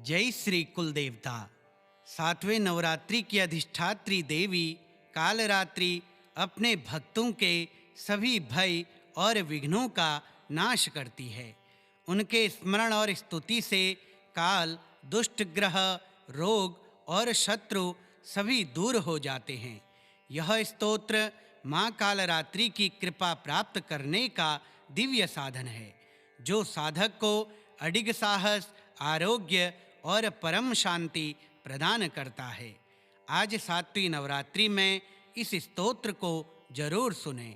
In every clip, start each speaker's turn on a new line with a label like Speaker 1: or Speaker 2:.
Speaker 1: जय श्री कुल देवता। सातवें नवरात्रि की अधिष्ठात्री देवी कालरात्रि अपने भक्तों के सभी भय और विघ्नों का नाश करती है। उनके स्मरण और स्तुति से काल, दुष्ट ग्रह, रोग और शत्रु सभी दूर हो जाते हैं। यह स्तोत्र माँ कालरात्रि की कृपा प्राप्त करने का दिव्य साधन है, जो साधक को अडिग साहस, आरोग्य और परम शांति प्रदान करता है। आज सातवीं नवरात्रि में इस स्तोत्र को जरूर सुने।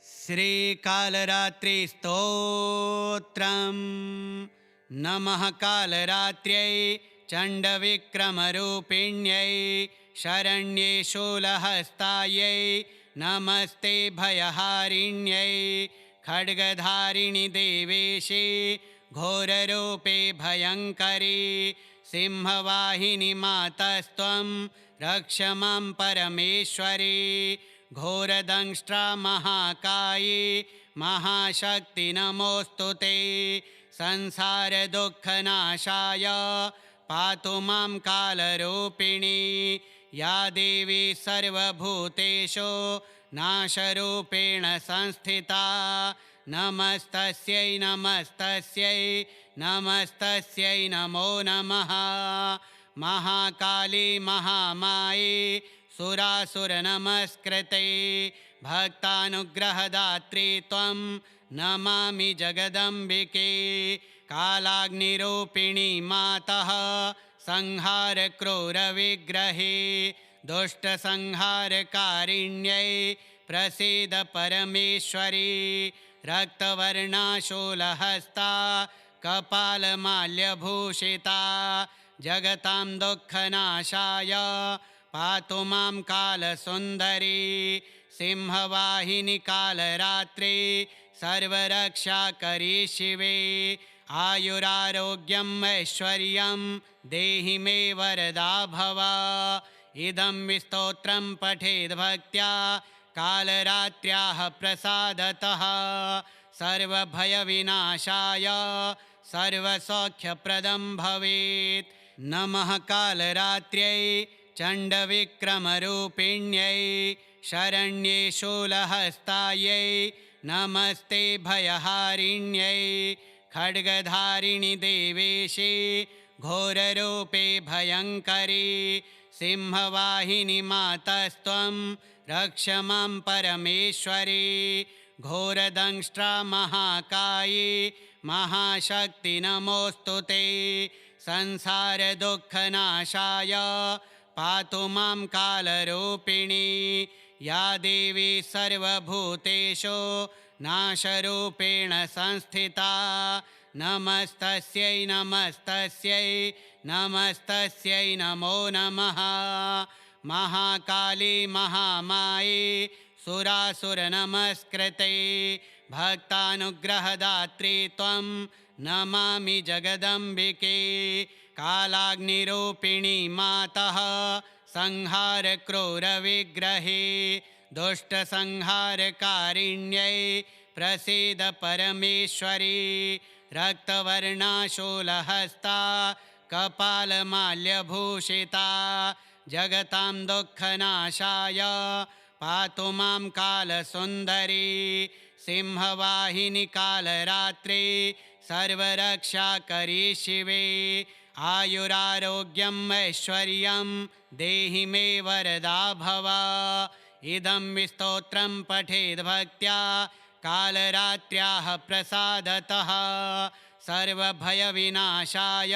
Speaker 1: श्री कालरात्रि स्तोत्रम। नमः कालरात्र्यै चण्डविक्रमरूपिण्यै शरण्ये शूलहस्तायै नमस्ते भयहारिण्यै खड्गधारिणि देवेशे घोररूपे भयङ्करी सिंहवाहिनी मातस्त्वं रक्ष मां परमेश्वरी घोरदंष्ट्रा महाकाये महाशक्ति नमोऽस्तु ते संसार दुःखनाशाय पातु मां कालरूपिणी या देवी सर्वभूतेषु नाशरूपेण संस्थिता नमस्तस्यै नमस्तस्यै नमस्तस्यै नमो नमः। महाकाली महामाये सुरासुरनमस्कृते भक्तानुग्रहदात्री त्वं नमामि जगदम्बिके कालाग्निरूपिणी मातः संहारक्रूरविग्रहे दुष्टसंहारकारिण्यै प्रसीद परमेश्वरी रक्तवर्णाशूलहस्ता कपालमाल्यभूषिता जगतां दुःखनाशाय पातु मां कालसुन्दरी सिंहवाहिनी कालरात्रि सर्वरक्षाकरी शिवे आयुरारोग्यम् ऐश्वर्यं देहि मे वरदा भव। इदं स्तोत्रं पठेद् भक्त्या कालरात्र्याः प्रसादतः सर्वभयविनाशाय सर्वसौख्यप्रदं भवेत्। नमः कालरात्र्यै चण्डविक्रमरूपिण्यै शरण्ये शूलहस्तायै नमस्ते भयहारिण्यै खड्गधारिणि देवेशे घोररूपे भयङ्करी सिंहवाहिनी मातस्त्वं रक्ष मां परमेश्वरी घोरदंष्ट्रा महाकाये महाशक्ति नमोऽस्तु ते संसार दुःखनाशाय पातु मां कालरूपिणी या देवी सर्वभूतेषु नाशरूपेण संस्थिता नमस्तस्यै नमस्तस्यै नमस्तस्यै नमो नमः। महाकाली महामाये सुरासुरनमस्कृते भक्तानुग्रहदात्री त्वं नमामि जगदम्बिके कालाग्निरूपिणी मातः संहारक्रूरविग्रहे दुष्टसंहारकारिण्यै प्रसीद परमेश्वरी रक्तवर्णाशूलहस्ता कपालमाल्यभूषिता जगतां दुःखनाशाय पातु मां कालसुन्दरी सिंहवाहिनी कालरात्रि सर्वरक्षाकरी शिवे आयुरारोग्यम् ऐश्वर्यं देहि मे वरदा भव। इदं स्तोत्रं पठेद् भक्त्या कालरात्र्याः प्रसादतः सर्वभयविनाशाय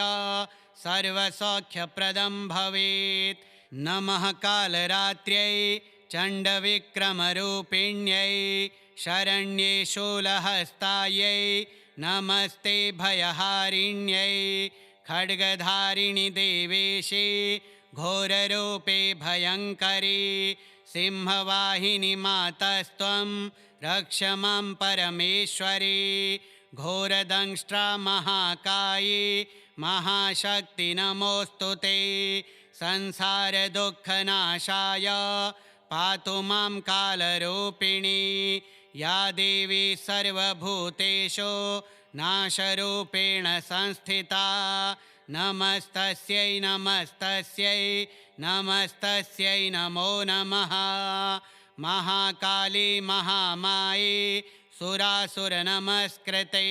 Speaker 1: सर्वसौख्यप्रदं भवेत्। नमः कालरात्र्यै चण्डविक्रमरूपिण्यै शरण्ये शूलहस्तायै नमस्ते भयहारिण्यै खड्गधारिणि देवेशे घोररूपे भयङ्करी सिंहवाहिनी मातस्त्वं रक्ष मां परमेश्वरी घोरदंष्ट्रा महाकाये महाशक्ति नमोऽस्तु ते संसार दुःखनाशाय पातु मां कालरूपिणी या देवी सर्वभूतेषु नाशरूपेण संस्थिता नमस्तस्यै नमस्तस्यै नमस्तस्यै नमो नमः। महाकाली महामाये सुरासुरनमस्कृते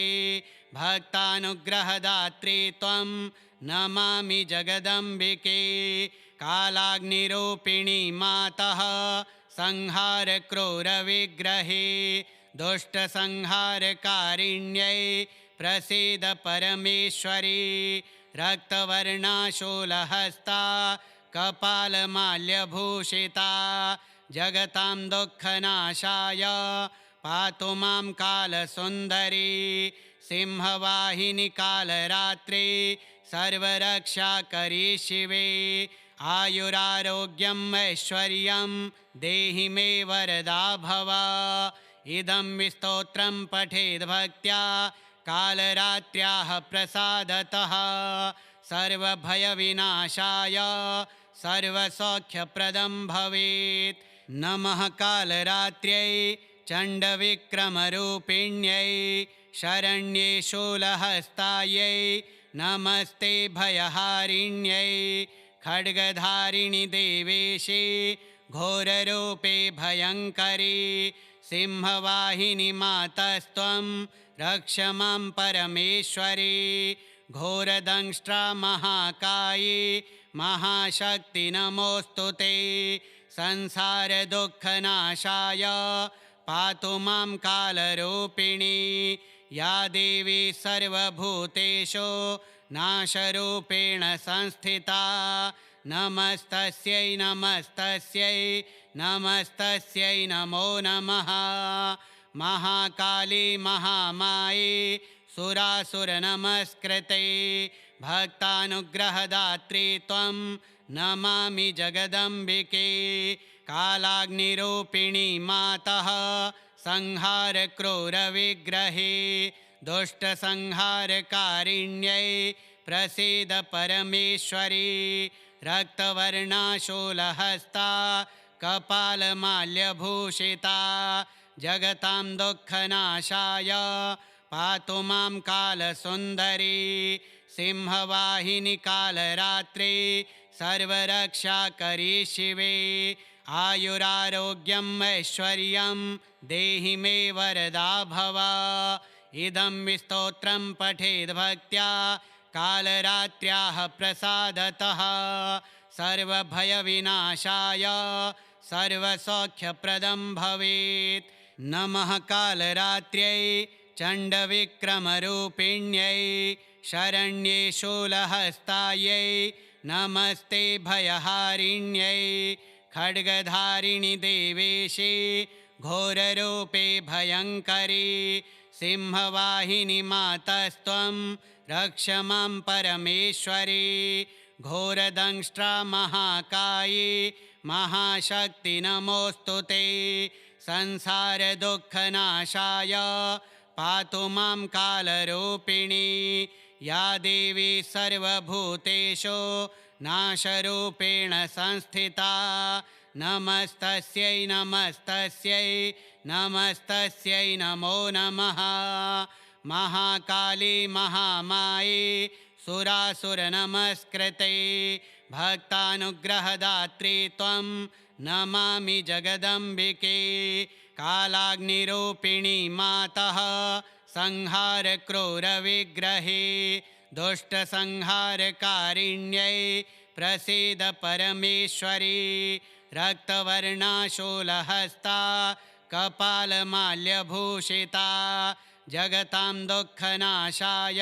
Speaker 1: भक्तानुग्रहदात्री त्वं नमामि जगदम्बिके। कालाग्निरूपिणी मातः संहारक्रूरविग्रहे दुष्टसंहारकारिण्यै प्रसीद परमेश्वरी। रक्तवर्णाशूलहस्ता कपालमाल्यभूषिता जगतां दुःखनाशाय पातु मां कालसुन्दरी। सिंहवाहिनी कालरात्रि सर्वरक्षाकरी शिवे। आयुरारोग्यम् ऐश्वर्यं देहि मे वरदा भव। इदं स्तोत्रं पठेद् भक्त्या कालरात्र्याः प्रसादतः सर्वभयविनाशाय सर्वसौख्यप्रदं भवेत्। नमः कालरात्र्यै चण्डविक्रमरूपिण्यै शरण्ये शूलहस्तायै नमस्ते भयहारिण्यै। खड्गधारिणि देवेशे घोररूपे भयङ्करी। सिंहवाहिनी मातस्त्वं रक्ष मां परमेश्वरी। घोरदंष्ट्रा महाकाये महाशक्ति नमोऽस्तु ते। संसारदुःखनाशाय पातु मां कालरूपिणी। या देवी सर्वभूतेषु नाशरूपेण संस्थिता नमस्तस्यै नमस्तस्यै नमस्तस्यै नमो नमः। महाकाली महामाये सुरासुरनमस्कृते भक्तानुग्रहदात्री त्वं नमामि जगदम्बिके। कालाग्निरूपिणी मातः संहारक्रूरविग्रहे दुष्टसंहारकारिण्यै प्रसीद परमेश्वरी। रक्तवर्णाशूलहस्ता कपालमाल्यभूषिता जगतां दुःखनाशाय पातु मां कालसुन्दरी। सिंहवाहिनी कालरात्रि सर्वरक्षाकरी शिवे। आयुरारोग्यम् ऐश्वर्यं देहि मे वरदा भव। इदं स्तोत्रं पठेद् भक्त्या कालरात्र्याः प्रसादतः सर्वभयविनाशाय सर्वसौख्यप्रदं भवेत्। नमः कालरात्र्यै चण्डविक्रमरूपिण्यै शरण्ये शूलहस्तायै नमस्ते भयहारिण्यै। खड्गधारिणि देवेशे घोररूपे भयङ्करी। सिंहवाहिनी मातस्त्वं रक्ष मां परमेश्वरी। घोरदंष्ट्रा महाकाये महाशक्ति नमोऽस्तु ते। संसारदुःखनाशाय पातु मां कालरूपिणी। या देवी सर्वभूतेषु नाशरूपेण संस्थिता नमस्तस्यै नमस्तस्यै नमस्तस्यै नमो नमः। महाकाली महामाये सुरासुरनमस्कृते भक्तानुग्रहदात्री त्वं नमामि जगदम्बिके। कालाग्निरूपिणी मातः संहारक्रूरविग्रहे दुष्टसंहारकारिण्यै प्रसीद परमेश्वरी। रक्तवर्णाशूलहस्ता कपालमाल्यभूषिता जगतां दुःखनाशाय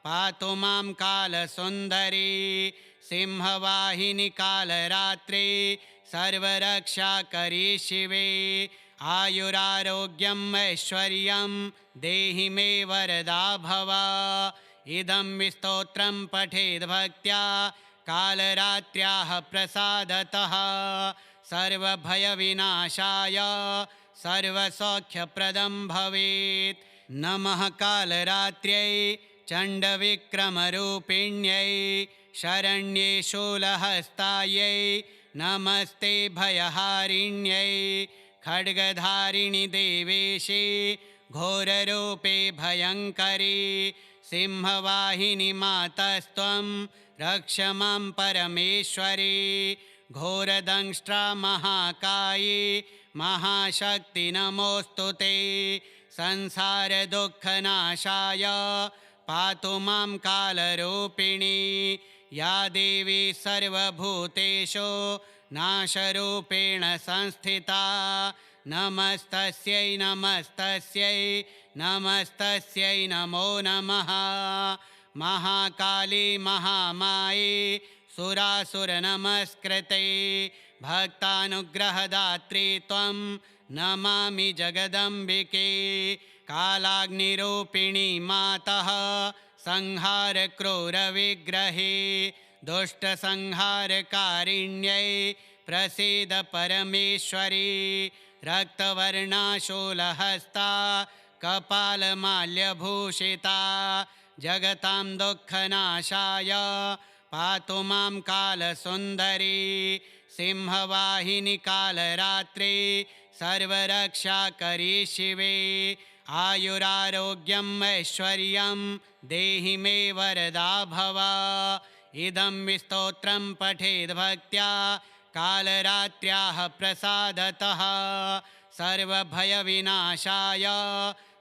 Speaker 1: पातु मां कालसुन्दरी। सिंहवाहिनी कालरात्रि सर्वरक्षाकरी शिवे। आयुरारोग्यम् ऐश्वर्यं देहि मे वरदा भव। इदं स्तोत्रं पठेद् भक्त्या कालरात्र्याः प्रसादतः सर्वभयविनाशाय सर्वसौख्यप्रदं भवेत्। नमः कालरात्र्यै चण्डविक्रमरूपिण्यै शरण्ये शूलहस्तायै नमस्ते भयहारिण्यै। खड्गधारिणि देवेशे घोररूपे भयङ्करी। सिंहवाहिनी मातस्त्वं रक्ष मां परमेश्वरी। घोरदंष्ट्रा महाकायी महाशक्ति नमोऽस्तु ते। संसारदुःखनाशाय पातु मां कालरूपिणी। या देवी सर्वभूतेषु नाशरूपेण संस्थिता। नमस्तस्यै नमस्तस्यै नमस्तस्यै नमो नमः। महाकाली महामाये सुरासुरनमस्कृते। भक्तानुग्रहदात्री त्वं नमामि जगदम्बिके। कालाग्निरूपिणी मातः संहारक्रूरविग्रहे। दुष्टसंहारकारिण्यै प्रसीद परमेश्वरी। रक्तवर्णाशूलहस्ता कपालमाल्यभूषिता। जगतां दुःखनाशाय पातु मां कालसुन्दरी। सिंहवाहिनी कालरात्रि सर्वरक्षाकरी शिवे। आयुरारोग्यम् ऐश्वर्यं देहि मे वरदा भव। इदं स्तोत्रं पठेद् भक्त्या कालरात्र्याः प्रसादतः। सर्वभयविनाशाय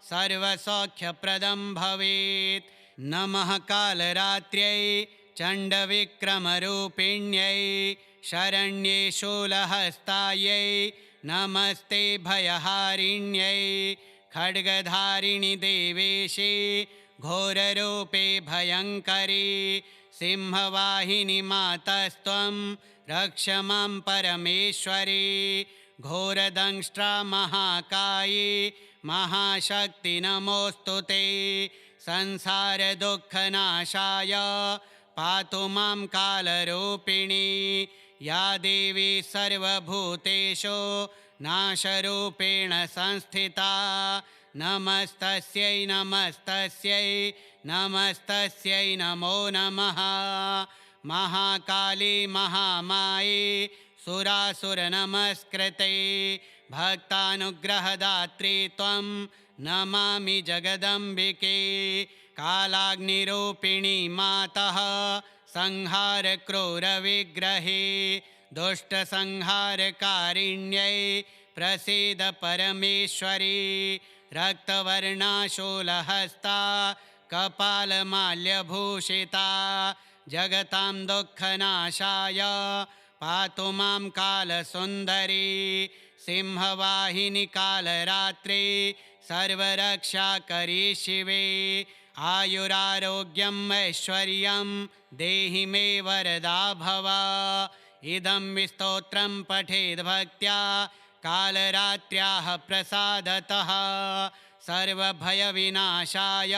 Speaker 1: सर्वसौख्यप्रदं भवेत्। नमः कालरात्र्यै चण्डविक्रमरूपिण्यै शरण्ये शूलहस्तायै नमस्ते भयहारिण्यै। खड्गधारिणि देवेशे घोररूपे भयङ्करी। सिंहवाहिनी मातस्त्वं रक्ष मां परमेश्वरी। घोरदंष्ट्रा महाकायी महाशक्ति नमोऽस्तु ते। संसारदुःखनाशाय पातु मां कालरूपिणी। या देवी सर्वभूतेषु नाशरूपेण संस्थिता। नमस्तस्यै नमस्तस्यै नमस्तस्यै नमो नमः। महाकाली महामाये सुरासुरनमस्कृते। भक्तानुग्रहदात्री त्वं नमामि जगदम्बिके। कालाग्निरूपिणी मातः संहारक्रूरविग्रहे। दुष्टसंहारकारिण्यै प्रसीद परमेश्वरी। रक्तवर्णाशूलहस्ता कपालमाल्यभूषिता। जगतां दुःखनाशाय पातु मां कालसुन्दरी। सिंहवाहिनी कालरात्रि सर्वरक्षाकरी शिवे। आयुरारोग्यम् ऐश्वर्यं देहि मे वरदा भव। इदं स्तोत्रं पठेद् भक्त्या कालरात्र्याः प्रसादतः। सर्वभयविनाशाय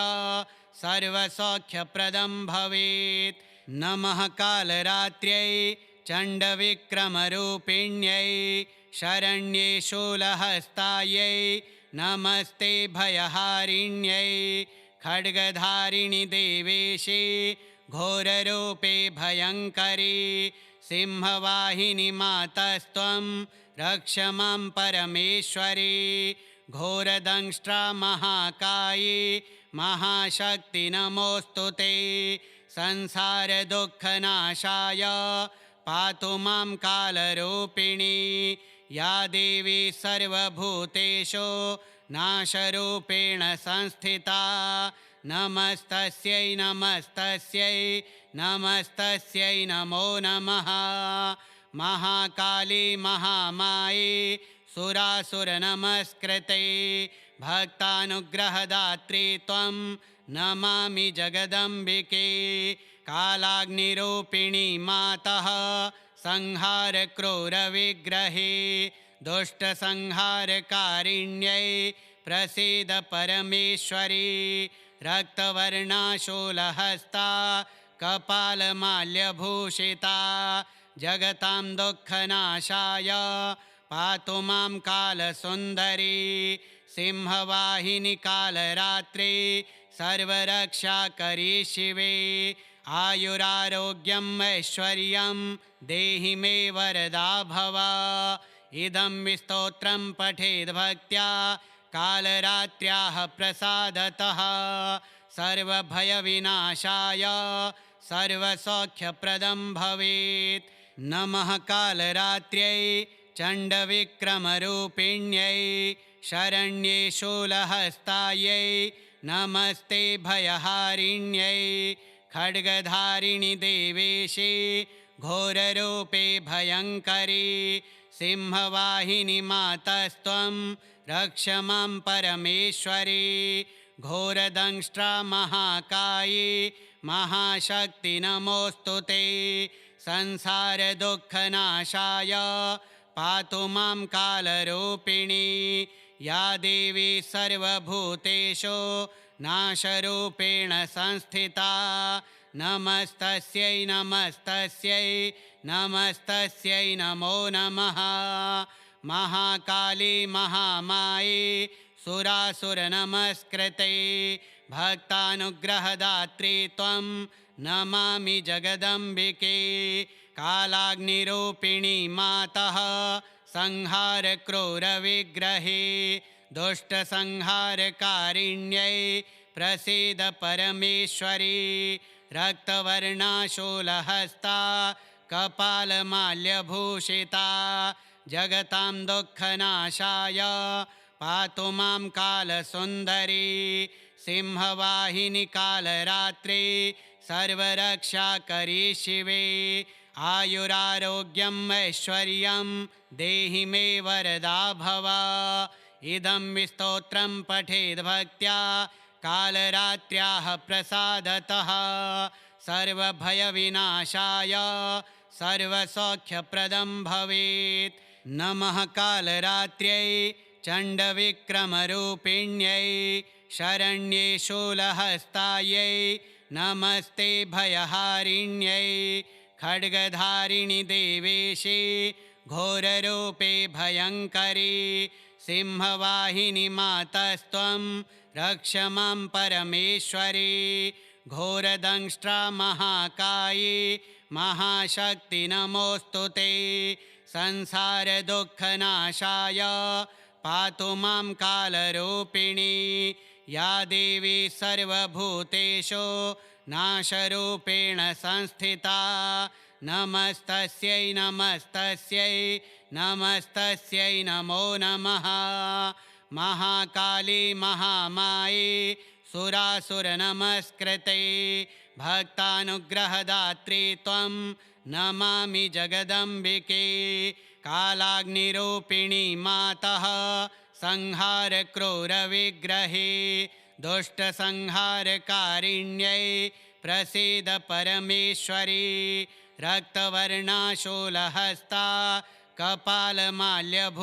Speaker 1: सर्वसौख्यप्रदं भवेत्। नमः कालरात्र्यै चण्डविक्रमरूपिण्यै शरण्ये शूलहस्तायै नमस्ते भयहारिण्यै। खड्गधारिणि देवेशे घोररूपे भयङ्करी। सिंहवाहिनी मातस्त्वं रक्ष मां परमेश्वरी। घोरदंष्ट्रा महाकायी महाशक्ति नमोऽस्तु ते। संसारदुःखनाशाय पातु मां कालरूपिणी। या देवी सर्वभूतेषु नाशरूपेण संस्थिता। नमस्तस्यै नमस्तस्यै नमस्तस्यै नमो नमः। महाकाली महामाये सुरासुरनमस्कृते। भक्तानुग्रहदात्री त्वं नमामि जगदम्बिके। कालाग्निरूपिणी मातः संहारक्रूरविग्रहे। दुष्टसंहारकारिण्यै प्रसीद परमेश्वरी। रक्तवर्णाशूलहस्ता कपालमाल्यभूषिता। जगतां दुःखनाशाय पातु मां कालसुन्दरी। सिंहवाहिनी कालरात्रि सर्वरक्षाकरी शिवे। आयुरारोग्यम् ऐश्वर्यं देहि मे वरदा भव। इदं स्तोत्रं पठेद् भक्त्या कालरात्र्याः प्रसादतः। सर्वभयविनाशाय सर्वसौख्यप्रदं भवेत्। नमः कालरात्र्यै चण्डविक्रमरूपिण्यै शरण्ये शूलहस्तायै नमस्ते भयहारिण्यै खड्गधारिणि देवेशे घोररूपे भयङ्करी सिंहवाहिनि मातस्त्वं रक्ष मां परमेश्वरी घोरदंष्ट्रा महाकाये महाशक्ति नमोऽस्तु ते संसारदुःखनाशाय पातु मां कालरूपिणी या देवी सर्वभूतेषु नाशरूपेण संस्थिता नमस्तस्यै नमस्तस्यै नमस्तस्यै नमो नमः। महाकाली महामाये सुरासुरनमस्कृते भक्तानुग्रहदात्री त्वं नमामि जगदम्बिके कालाग्निरूपिणी मातः संहारक्रूरविग्रहे दुष्टसंहारकारिण्यै प्रसीद परमेश्वरी रक्तवर्णाशूलहस्ता कपालमाल्यभूषिता जगतां दुःखनाशाय पातु मां कालसुन्दरी सिंहवाहिनि कालरात्रि सर्वरक्षाकरी शिवे आयुरारोग्यम् ऐश्वर्यं देहि मे वरदा भव। इदं स्तोत्रं पठेद् भक्त्या कालरात्र्याः प्रसादतः सर्वभयविनाशाय सर्वसौख्यप्रदं भवेत्। नमः कालरात्र्यै चण्डविक्रमरूपिण्यै शरण्ये शूलहस्तायै नमस्ते भयहारिण्यै खड्गधारिणि देवेशे घोररूपे भयङ्करी सिंहवाहिनि मातस्त्वं रक्ष मां परमेश्वरी घोरदंष्ट्रा महाकाये महाशक्ति नमोऽस्तु ते संसारदुःखनाशाय पातु मां कालरूपिणी या देवी सर्वभूतेषु नाशरूपेण संस्थिता नमस्तस्यै नमस्तस्यै नमस्तस्यै नमो नमः। महाकाली महामाये सुरासुरनमस्कृते भक्तानुग्रहदात्री त्वं नमामि जगदम्बिके कालाग्निरूपिणी मातः संहारक्रूरविग्रहे दुष्टसंहारकारिण्यै प्रसीद परमेश्वरी रक्तवर्णाशूलहस्ता कपालमाल्यभूषिता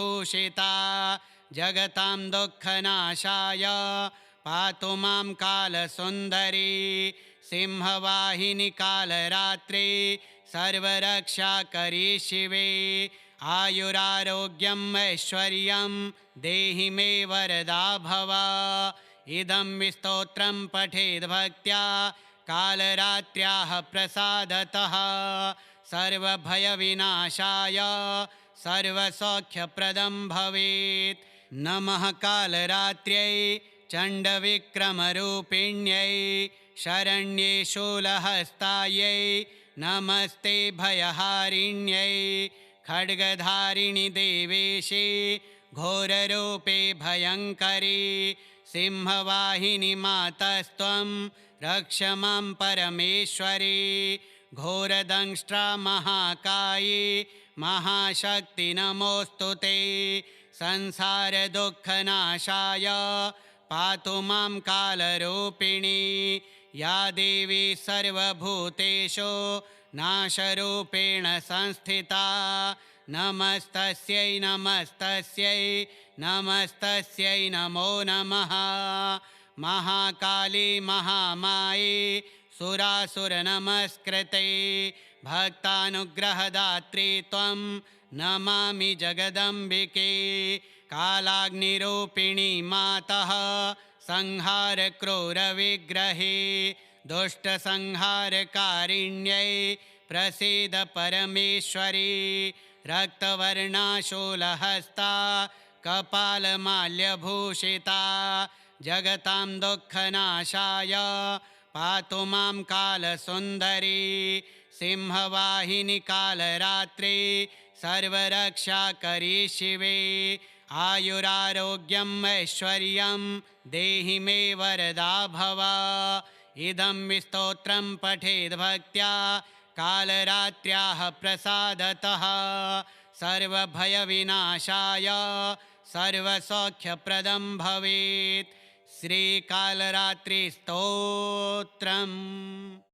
Speaker 1: जगतां दुःखनाशाय पातु मां कालसुन्दरी सिंहवाहिनि कालरात्रि सर्वरक्षाकरी शिवे आयुरारोग्यम् ऐश्वर्यं देहि मे वरदा भव। इदं स्तोत्रं पठेद् भक्त्या कालरात्र्याः प्रसादतः सर्वभयविनाशाय सर्वसौख्यप्रदं भवेत्। नमः कालरात्र्यै चण्डविक्रमरूपिण्यै शरण्ये शूलहस्तायै नमस्ते भयहारिण्यै खड्गधारिणि देवेशे घोररूपे भयङ्करी सिंहवाहिनि मातस्त्वं रक्ष मां परमेश्वरी घोरदंष्ट्रा महाकाये महाशक्ति नमोऽस्तु ते संसारदुःखनाशाय पातु मां कालरूपिणी या देवी सर्वभूतेषु नाशरूपेण संस्थिता नमस्तस्यै नमस्तस्यै नमस्तस्यै नमो नमः। महाकाली महामाये सुरासुरनमस्कृते भक्तानुग्रहदात्री त्वं नमामि जगदम्बिके कालाग्निरूपिणी मातः संहारक्रूरविग्रहे दुष्टसंहारकारिण्यै प्रसीद परमेश्वरी रक्तवर्णाशूलहस्ता कपालमाल्यभूषिता जगतां दुःखनाशाय पातु मां कालसुन्दरी सिंहवाहिनी कालरात्रि सर्वरक्षाकरी शिवे आयुरारोग्यम् ऐश्वर्यं देहि मे वरदा भव इदं स्तोत्रं पठेद् भक्त्या कालरात्र्याः प्रसादतः सर्वभयविनाशाय सर्वसौख्यप्रदं भवेत् श्रीकालरात्रिस्तोत्रम्।